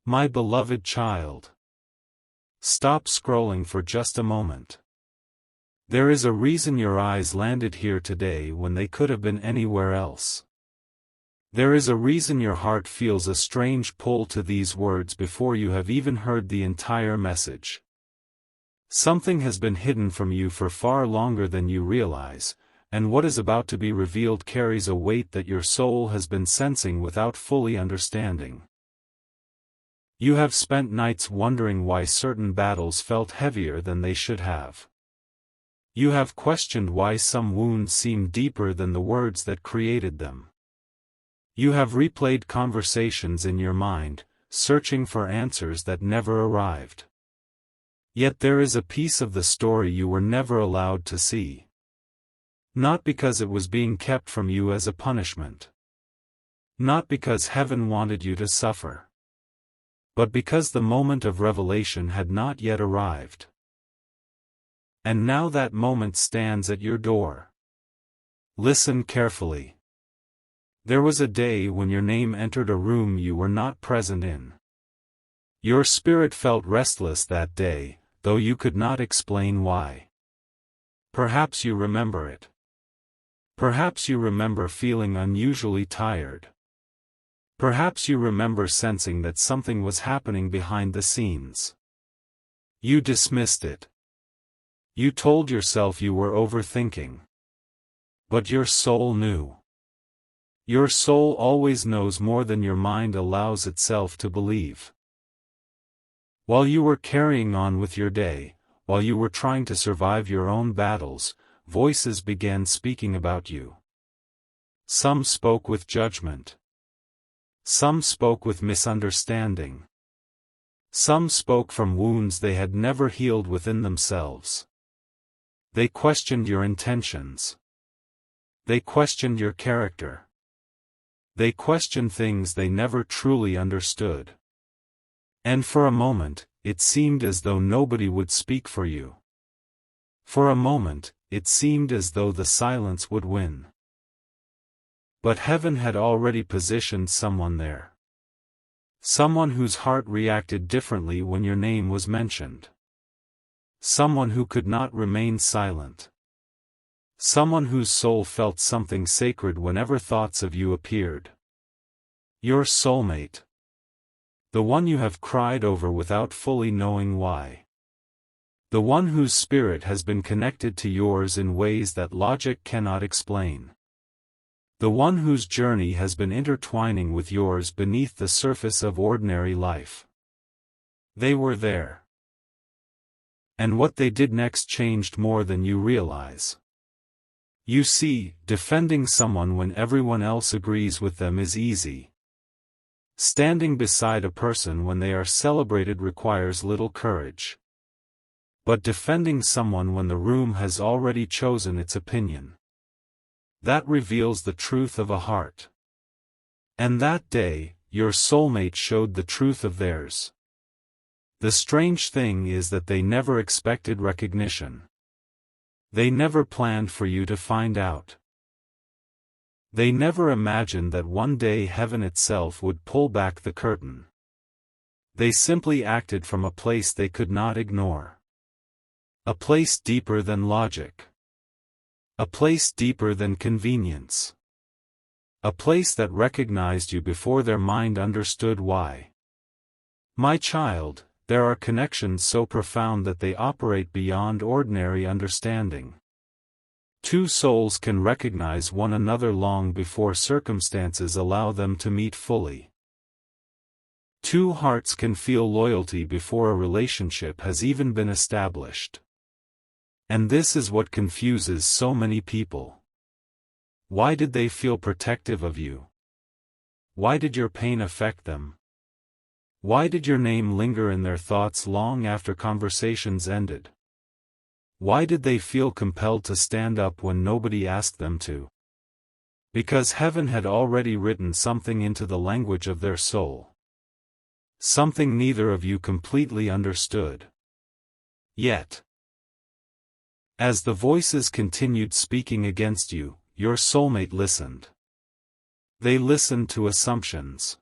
My beloved child. Stop scrolling for just a moment. There is a reason your eyes landed here today when they could have been anywhere else. There is a reason your heart feels a strange pull to these words before you have even heard the entire message. Something has been hidden from you for far longer than you realize, and what is about to be revealed carries a weight that your soul has been sensing without fully understanding. You have spent nights wondering why certain battles felt heavier than they should have. You have questioned why some wounds seemed deeper than the words that created them. You have replayed conversations in your mind, searching for answers that never arrived. Yet there is a piece of the story you were never allowed to see. Not because it was being kept from you as a punishment. Not because heaven wanted you to suffer. But because the moment of revelation had not yet arrived. And now that moment stands at your door. Listen carefully. There was a day when your name entered a room you were not present in. Your spirit felt restless that day, though you could not explain why. Perhaps you remember it. Perhaps you remember feeling unusually tired. Perhaps you remember sensing that something was happening behind the scenes. You dismissed it. You told yourself you were overthinking. But your soul knew. Your soul always knows more than your mind allows itself to believe. While you were carrying on with your day, while you were trying to survive your own battles, voices began speaking about you. Some spoke with judgment. Some spoke with misunderstanding. Some spoke from wounds they had never healed within themselves. They questioned your intentions. They questioned your character. They questioned things they never truly understood. And for a moment, it seemed as though nobody would speak for you. For a moment, it seemed as though the silence would win. But heaven had already positioned someone there. Someone whose heart reacted differently when your name was mentioned. Someone who could not remain silent. Someone whose soul felt something sacred whenever thoughts of you appeared. Your soulmate. The one you have cried over without fully knowing why. The one whose spirit has been connected to yours in ways that logic cannot explain. The one whose journey has been intertwining with yours beneath the surface of ordinary life. They were there. And what they did next changed more than you realize. You see, defending someone when everyone else agrees with them is easy. Standing beside a person when they are celebrated requires little courage. But defending someone when the room has already chosen its opinion. That reveals the truth of a heart. And that day, your soulmate showed the truth of theirs. The strange thing is that they never expected recognition. They never planned for you to find out. They never imagined that one day heaven itself would pull back the curtain. They simply acted from a place they could not ignore. A place deeper than logic. A place deeper than convenience. A place that recognized you before their mind understood why. My child, there are connections so profound that they operate beyond ordinary understanding. Two souls can recognize one another long before circumstances allow them to meet fully. Two hearts can feel loyalty before a relationship has even been established. And this is what confuses so many people. Why did they feel protective of you? Why did your pain affect them? Why did your name linger in their thoughts long after conversations ended? Why did they feel compelled to stand up when nobody asked them to? Because heaven had already written something into the language of their soul. Something neither of you completely understood. Yet, as the voices continued speaking against you, your soulmate listened. They listened to assumptions.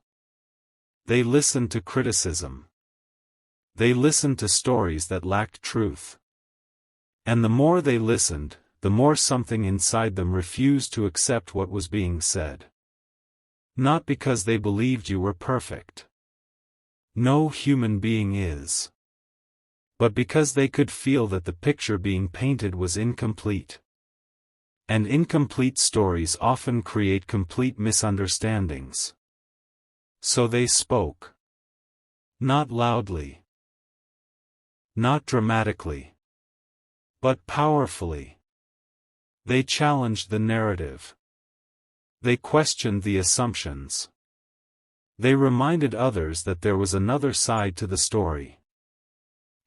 They listened to criticism. They listened to stories that lacked truth. And the more they listened, the more something inside them refused to accept what was being said. Not because they believed you were perfect. No human being is. But because they could feel that the picture being painted was incomplete. And incomplete stories often create complete misunderstandings. So they spoke. Not loudly. Not dramatically. But powerfully. They challenged the narrative. They questioned the assumptions. They reminded others that there was another side to the story.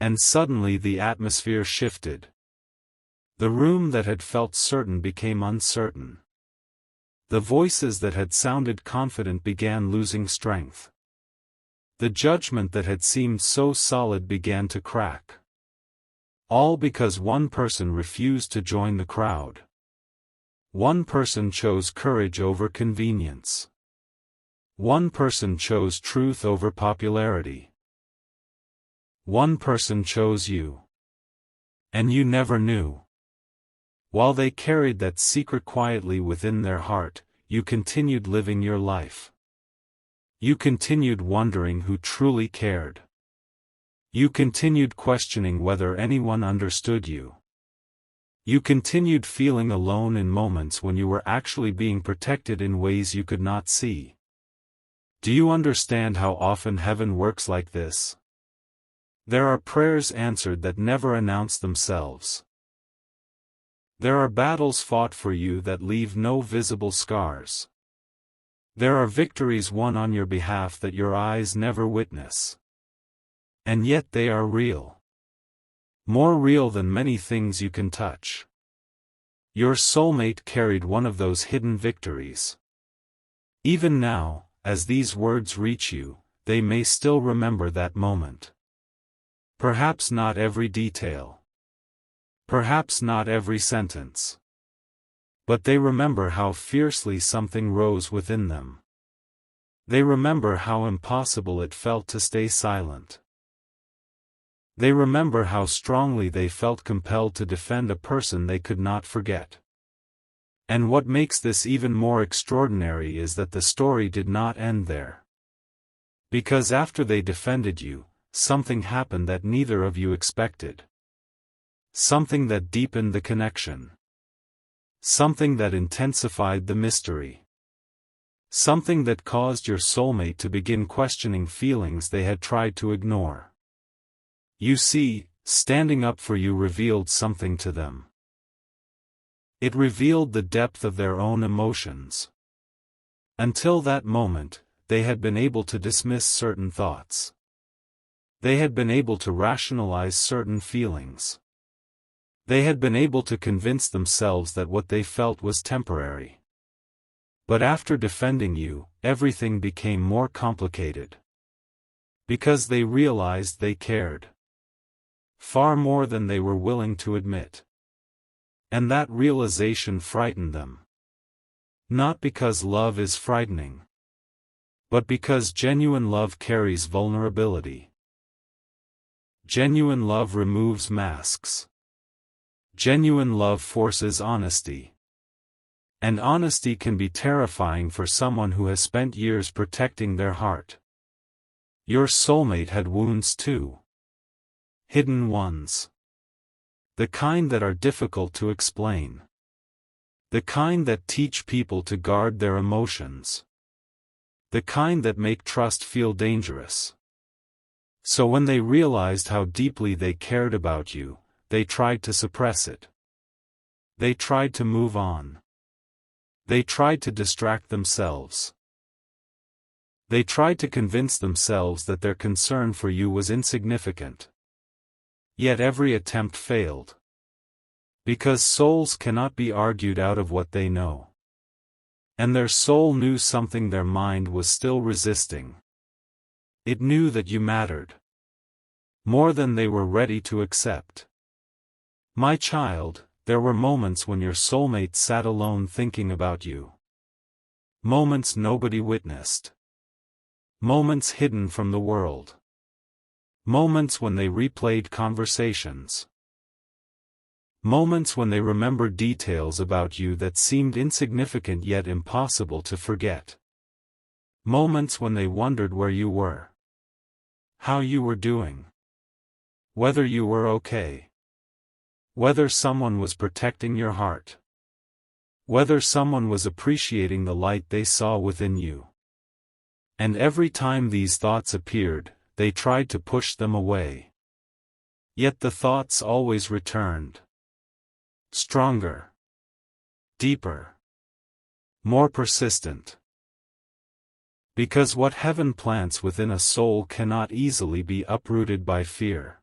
And suddenly the atmosphere shifted. The room that had felt certain became uncertain. The voices that had sounded confident began losing strength. The judgment that had seemed so solid began to crack. All because one person refused to join the crowd. One person chose courage over convenience. One person chose truth over popularity. One person chose you. And you never knew. While they carried that secret quietly within their heart, you continued living your life. You continued wondering who truly cared. You continued questioning whether anyone understood you. You continued feeling alone in moments when you were actually being protected in ways you could not see. Do you understand how often heaven works like this? There are prayers answered that never announce themselves. There are battles fought for you that leave no visible scars. There are victories won on your behalf that your eyes never witness. And yet they are real. More real than many things you can touch. Your soulmate carried one of those hidden victories. Even now, as these words reach you, they may still remember that moment. Perhaps not every detail. Perhaps not every sentence. But they remember how fiercely something rose within them. They remember how impossible it felt to stay silent. They remember how strongly they felt compelled to defend a person they could not forget. And what makes this even more extraordinary is that the story did not end there. Because after they defended you, something happened that neither of you expected. Something that deepened the connection. Something that intensified the mystery. Something that caused your soulmate to begin questioning feelings they had tried to ignore. You see, standing up for you revealed something to them. It revealed the depth of their own emotions. Until that moment, they had been able to dismiss certain thoughts. They had been able to rationalize certain feelings. They had been able to convince themselves that what they felt was temporary. But after defending you, everything became more complicated. Because they realized they cared. Far more than they were willing to admit. And that realization frightened them. Not because love is frightening. But because genuine love carries vulnerability. Genuine love removes masks. Genuine love forces honesty. And honesty can be terrifying for someone who has spent years protecting their heart. Your soulmate had wounds too. Hidden ones. The kind that are difficult to explain. The kind that teach people to guard their emotions. The kind that make trust feel dangerous. So when they realized how deeply they cared about you, they tried to suppress it. They tried to move on. They tried to distract themselves. They tried to convince themselves that their concern for you was insignificant. Yet every attempt failed. Because souls cannot be argued out of what they know. And their soul knew something their mind was still resisting. It knew that you mattered. More than they were ready to accept. My child, there were moments when your soulmate sat alone thinking about you. Moments nobody witnessed. Moments hidden from the world. Moments when they replayed conversations. Moments when they remembered details about you that seemed insignificant yet impossible to forget. Moments when they wondered where you were. How you were doing. Whether you were okay. Whether someone was protecting your heart. Whether someone was appreciating the light they saw within you. And every time these thoughts appeared, they tried to push them away. Yet the thoughts always returned. Stronger. Deeper. More persistent. Because what heaven plants within a soul cannot easily be uprooted by fear.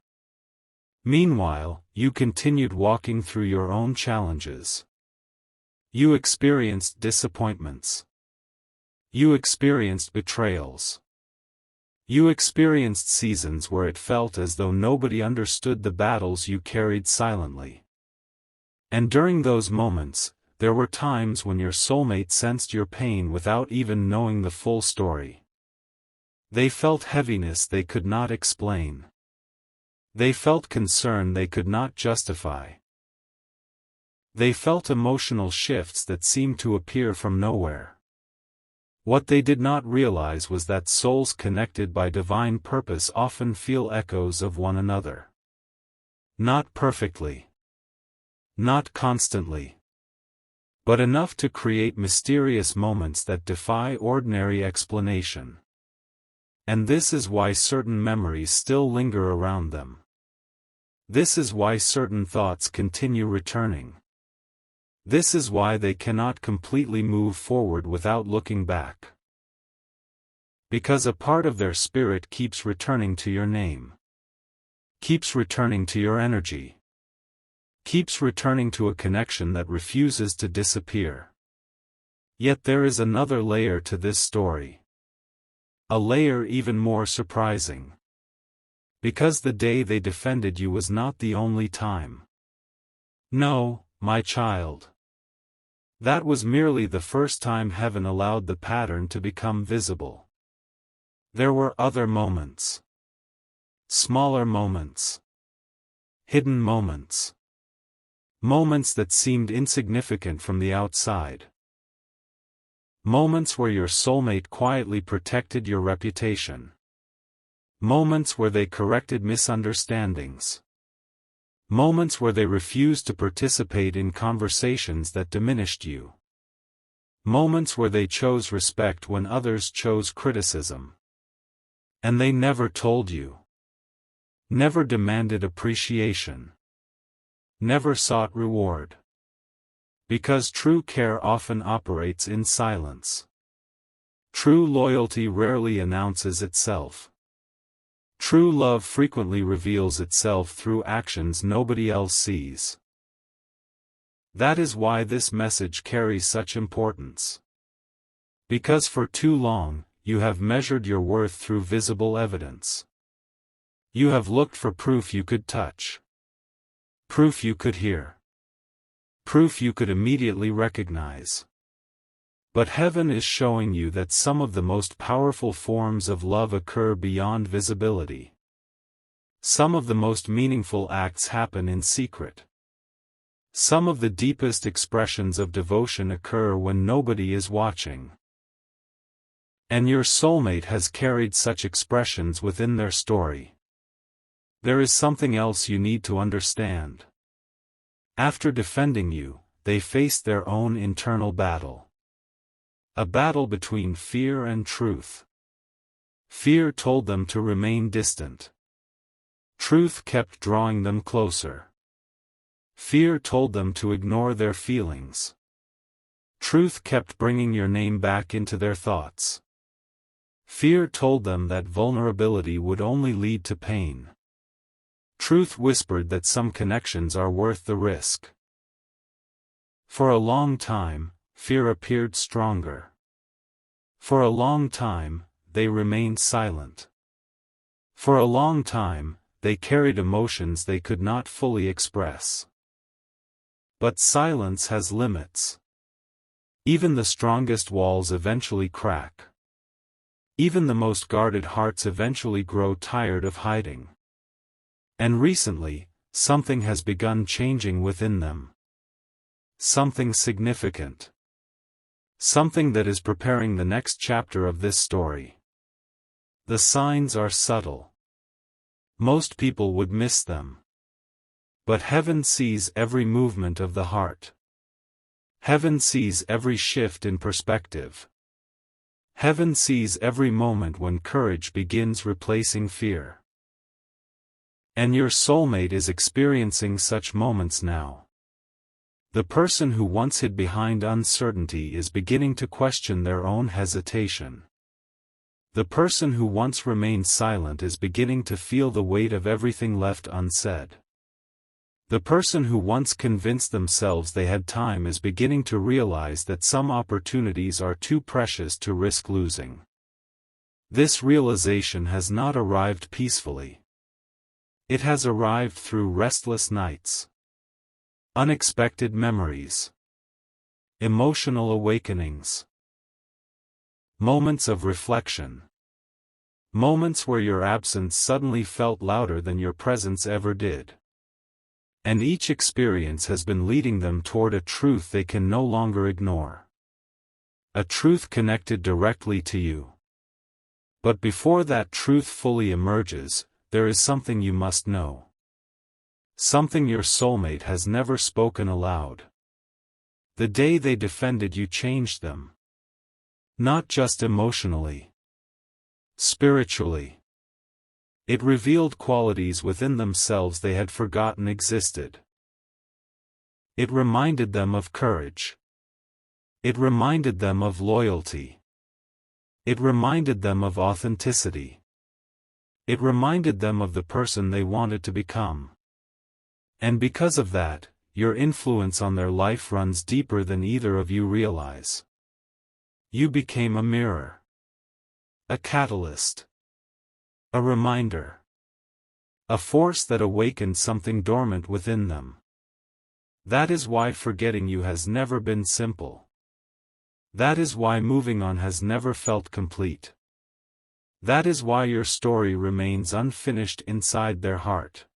Meanwhile, you continued walking through your own challenges. You experienced disappointments. You experienced betrayals. You experienced seasons where it felt as though nobody understood the battles you carried silently. And during those moments, there were times when your soulmate sensed your pain without even knowing the full story. They felt heaviness they could not explain. They felt concern they could not justify. They felt emotional shifts that seemed to appear from nowhere. What they did not realize was that souls connected by divine purpose often feel echoes of one another. Not perfectly. Not constantly. But enough to create mysterious moments that defy ordinary explanation. And this is why certain memories still linger around them. This is why certain thoughts continue returning. This is why they cannot completely move forward without looking back. Because a part of their spirit keeps returning to your name. Keeps returning to your energy. Keeps returning to a connection that refuses to disappear. Yet there is another layer to this story. A layer even more surprising. Because the day they defended you was not the only time. No, my child. That was merely the first time heaven allowed the pattern to become visible. There were other moments. Smaller moments. Hidden moments. Moments that seemed insignificant from the outside. Moments where your soulmate quietly protected your reputation. Moments where they corrected misunderstandings. Moments where they refused to participate in conversations that diminished you. Moments where they chose respect when others chose criticism. And they never told you. Never demanded appreciation. Never sought reward. Because true care often operates in silence. True loyalty rarely announces itself. True love frequently reveals itself through actions nobody else sees. That is why this message carries such importance. Because for too long, you have measured your worth through visible evidence. You have looked for proof you could touch. Proof you could hear. Proof you could immediately recognize. But heaven is showing you that some of the most powerful forms of love occur beyond visibility. Some of the most meaningful acts happen in secret. Some of the deepest expressions of devotion occur when nobody is watching. And your soulmate has carried such expressions within their story. There is something else you need to understand. After defending you, they faced their own internal battle. A battle between fear and truth. Fear told them to remain distant. Truth kept drawing them closer. Fear told them to ignore their feelings. Truth kept bringing your name back into their thoughts. Fear told them that vulnerability would only lead to pain. Truth whispered that some connections are worth the risk. For a long time, fear appeared stronger. For a long time, they remained silent. For a long time, they carried emotions they could not fully express. But silence has limits. Even the strongest walls eventually crack. Even the most guarded hearts eventually grow tired of hiding. And recently, something has begun changing within them. Something significant. Something that is preparing the next chapter of this story. The signs are subtle. Most people would miss them. But heaven sees every movement of the heart. Heaven sees every shift in perspective. Heaven sees every moment when courage begins replacing fear. And your soulmate is experiencing such moments now. The person who once hid behind uncertainty is beginning to question their own hesitation. The person who once remained silent is beginning to feel the weight of everything left unsaid. The person who once convinced themselves they had time is beginning to realize that some opportunities are too precious to risk losing. This realization has not arrived peacefully. It has arrived through restless nights, unexpected memories, emotional awakenings, moments of reflection, moments where your absence suddenly felt louder than your presence ever did. And each experience has been leading them toward a truth they can no longer ignore. A truth connected directly to you. But before that truth fully emerges, there is something you must know. Something your soulmate has never spoken aloud. The day they defended you changed them. Not just emotionally. Spiritually. It revealed qualities within themselves they had forgotten existed. It reminded them of courage. It reminded them of loyalty. It reminded them of authenticity. It reminded them of the person they wanted to become. And because of that, your influence on their life runs deeper than either of you realize. You became a mirror. A catalyst. A reminder. A force that awakened something dormant within them. That is why forgetting you has never been simple. That is why moving on has never felt complete. That is why your story remains unfinished inside their heart.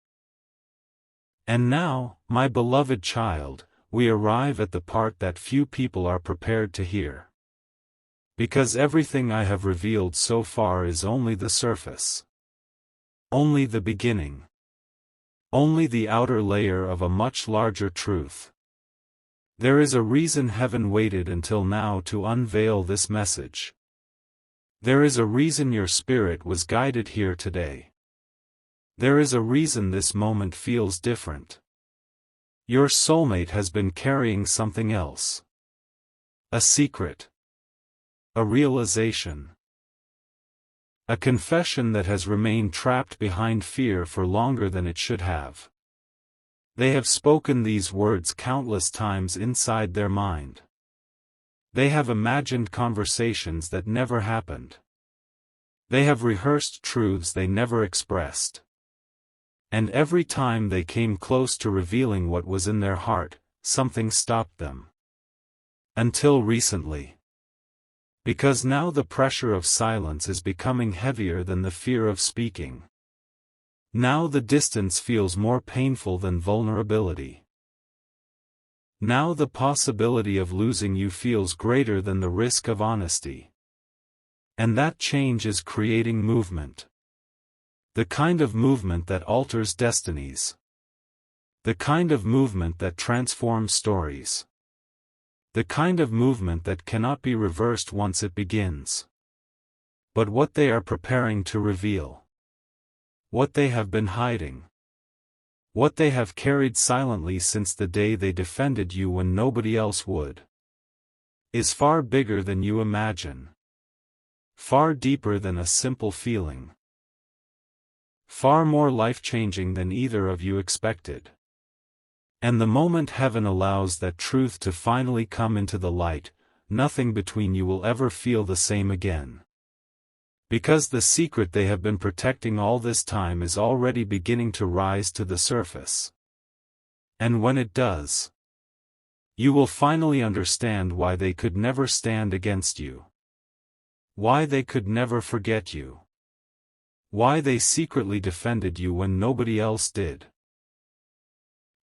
And now, my beloved child, we arrive at the part that few people are prepared to hear. Because everything I have revealed so far is only the surface. Only the beginning. Only the outer layer of a much larger truth. There is a reason heaven waited until now to unveil this message. There is a reason your spirit was guided here today. There is a reason this moment feels different. Your soulmate has been carrying something else. A secret. A realization. A confession that has remained trapped behind fear for longer than it should have. They have spoken these words countless times inside their mind. They have imagined conversations that never happened. They have rehearsed truths they never expressed. And every time they came close to revealing what was in their heart, something stopped them. Until recently. Because now the pressure of silence is becoming heavier than the fear of speaking. Now the distance feels more painful than vulnerability. Now the possibility of losing you feels greater than the risk of honesty. And that change is creating movement. The kind of movement that alters destinies. The kind of movement that transforms stories. The kind of movement that cannot be reversed once it begins. But what they are preparing to reveal. What they have been hiding. What they have carried silently since the day they defended you when nobody else would. Is far bigger than you imagine. Far deeper than a simple feeling. Far more life-changing than either of you expected. And the moment heaven allows that truth to finally come into the light, nothing between you will ever feel the same again. Because the secret they have been protecting all this time is already beginning to rise to the surface. And when it does, you will finally understand why they could never stand against you. Why they could never forget you. Why they secretly defended you when nobody else did.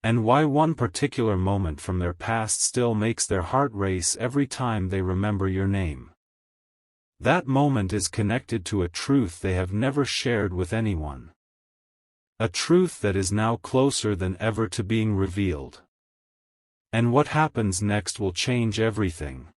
And why one particular moment from their past still makes their heart race every time they remember your name. That moment is connected to a truth they have never shared with anyone. A truth that is now closer than ever to being revealed. And what happens next will change everything.